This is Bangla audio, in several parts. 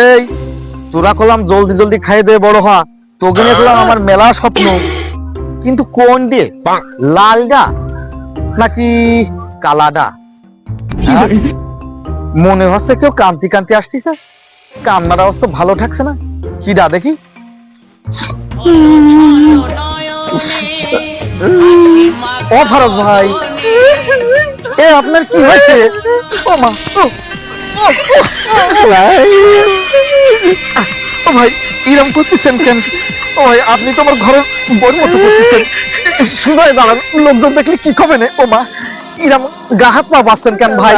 এই তোরা কলাম জলদি জলদি খাইয়ে দিয়ে বড় হওয়া, তোকে নিয়ে কলাম আমার মেলা স্বপ্ন, কিন্তু কোন দিয়ে, লালডা নাকি কালাডা? মনে হচ্ছে কেউ কান্তি কান্তি আসতেছে, কান্নার অবস্থা ভালো ঠাকছে না, কি ডা দেখি। ও ভারত ভাই, এ আপনার কি হয়েছে? ও মা, ও ভাই এরকম করতেছেন কেন? ও ভাই আপনি তো আমার ঘরের বড় মতো করতেছেন, শুধু দাঁড়ান, লোকজন দেখলে কি হবে না? ও মা এরকম গা হাত পা বাঁচছেন কেন ভাই?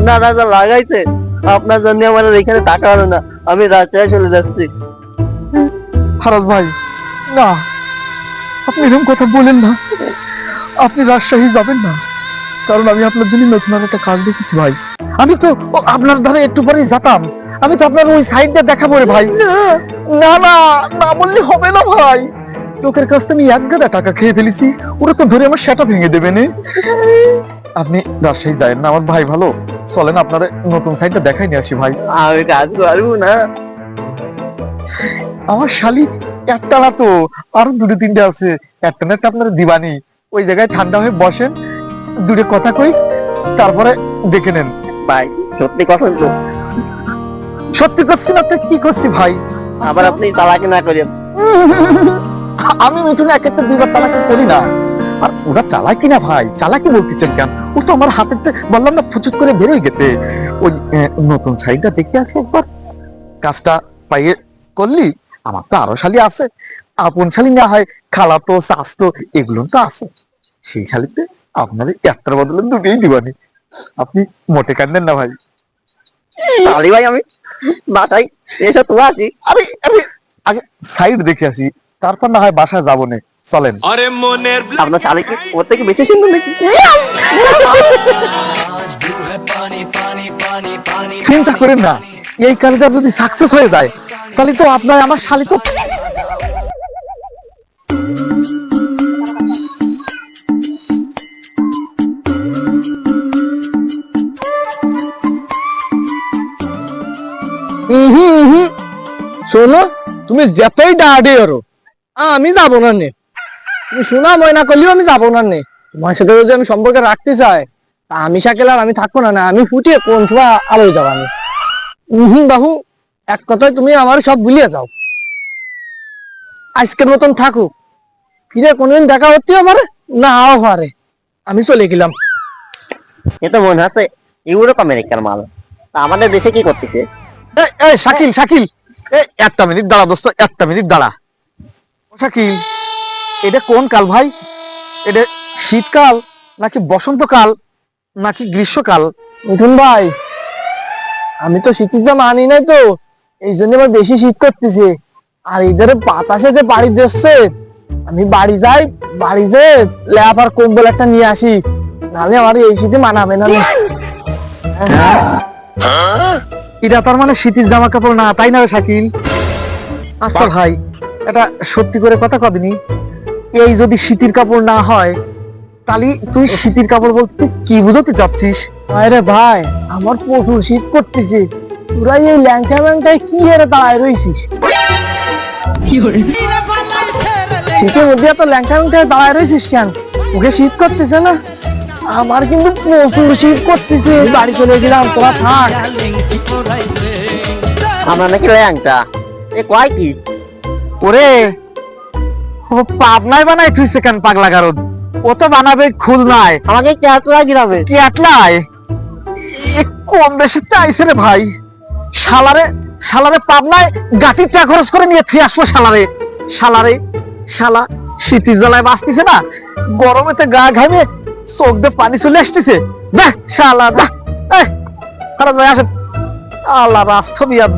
না রাজা লাগাইছে, আপনার জন্য আমার এখানে টাকা হলো না, আমি রাজশাহী চলে যাচ্ছি। ভারত ভাই না, আপনি এরকম কথা বলেন না, আপনি রাজশাহী যাবেন না, কারণ আমি আপনার জন্য নতুন একটা কাজ দেখেছি ভাই। আমি তো আপনার ধারে একটু পরেই যেতাম, আমি তো আপনার ওই সাইডটা দেখাবো রে ভাই। না না না বললে হবে না ভাই, লোকের কাছ থেকে আমি 1 গাদা টাকা খেয়ে ফেলেছি, ওরা তো ধরে আমার সেটা ভেঙে দেবে না। আপনি রাজশাহী যাবেন না, আমার ভাই ভালো, চলেন আপনার নতুন সাইডটা দেখাই নিয়ে আসি ভাই। আমি কাজ করবো না, আমার শালি একটা না তো, আরো 2-3টা আছে, একটা না একটা আপনার দিবানি, ওই জায়গায় ঠান্ডা হয়ে বসেন, দূরে কথা কই, তারপরে দেখে নেন। ভাই সত্যি কথা তো, সত্যি করছি না তো কি করছি ভাই? আবার আপনি তালাকি না করেন। আমি মিঠুনে এক একটা 2বার তালাকি করি না, আর ওরা চালাকি না ভাই, চালাকি বলতেছেন কেন? ও তো আমার হাতে বললাম না ফুচুত করে বেরোয় গেছে। ওই নতুন সাইডটা দেখে আসি একবার, কাজটা পাইয়ে করলি, আমার তো আরো শালি আছে, আপন শালি না হয় খালাতো চাচতো এগুলো তো আছে, সেই শালিতে আপনার একটার বদলে 2টোই দিবানি, আপনি মোটে কান্দেন না ভাই। তালি ভাই আমি বাসায় এসে তো আছি। আরে আরে আগে সাইড দেখে আসি, তারপর না হয় বাসায় যাবো না, চলেন। আপনার শালি কি ওর থেকে বেশি সুন্দর নাকি? চিন্তা করেন না, এই কাজটা যদি সাকসেস হয়ে যায় তাহলে তো আপনার আমার শালি তো। শোনো, তুমি যতই ডাডি করো আমি যাবো না নে, তুমি শোনা ময়না করলেও আমি যাবো না নে। তোমার সাথে যদি আমি সম্পর্ক রাখতে চাই, তা আমি শাকিল আর আমি থাকবো না, না আমি ফুটিয়ে কোন সময় আলোয় যাবানি। বাহু, এক কথায় তুমি আমার সব ভুলিয়ে যাও, আজকের মতন থাকুক, ফিরে কোনদিন দেখা হতে পারে নাও পারে, আমি চলে গেলাম। এটা মনে হচ্ছে ইউরোপ আমেরিকার মাল, তা আমাদের দেশে কি করতেছে? এই শাকিল শাকিল, একটা মিনিট দাঁড়া দোস্ত, একটা মিনিট দাঁড়া। ও শাকিল, এটা কোন কাল ভাই? এটা শীতকাল নাকি বসন্তকাল নাকি গ্রীষ্মকাল? মিঠুন ভাই, আমি তো শীতের জামা আনি নাই তো, এই জন্য আমার বেশি শীত করতেছে, আর এদের বাতাসে যে বাড়ি দিচ্ছে, আমি বাড়ি যাই, বাড়ি যেয়ে ল্যাপ আর কম্বল একটা নিয়ে আসি, নাহলে আমার এই শীতে মানাবে না। এটা তার মানে শীতের জামা কাপড় না, তাই না শাকিল? আচ্ছা ভাই, এটা সত্যি করে কথা কদিনি, এই যদি শীতের কাপড় না হয় তাহলে তুই শীতের কাপড় বলতে তুই কি বুঝাতে চাচ্ছিস? আরে ভাই, আমার প্রচুর শীত করতেছে, তোরা এই ল্যাংটা ম্যাংটায় কি হেরে দাঁড়ায় রয়েছিস? শীতের মধ্যে এত ল্যাংটা ম্যাংটায় দাঁড়ায় রয়েছিস কেন? ওকে শীত করতেছে না? আমার কিন্তু প্রচুর শীত করতেছে, বাড়ি চলে গেলাম, তোরা থাক। আমার নাকি ল্যাংটা, এ কয় কি? ওরে ও পাবনায় বানাই তুইছে কেন পাগলা গারদ? ও তো বানাবে খুলনায়, আমাকে ক্যাটলা গিরাবে। কেটলায়। কম বেশি চাইছে রে ভাই। শালারে শালারে পাবনায় গাটির টাকা খরচ করে নিয়ে ফিরে আসবো শালারে। শালারে শালা শীতের জ্বালায় বাঁচতেছে না, গরমেতে গা ঘামে চোখ দিয়ে পানি চলে আসতেছে। দেখ শালা দেখ, খারাপ ভাই আসেন। আল্লাহ রাষ্ট্র বিয়ার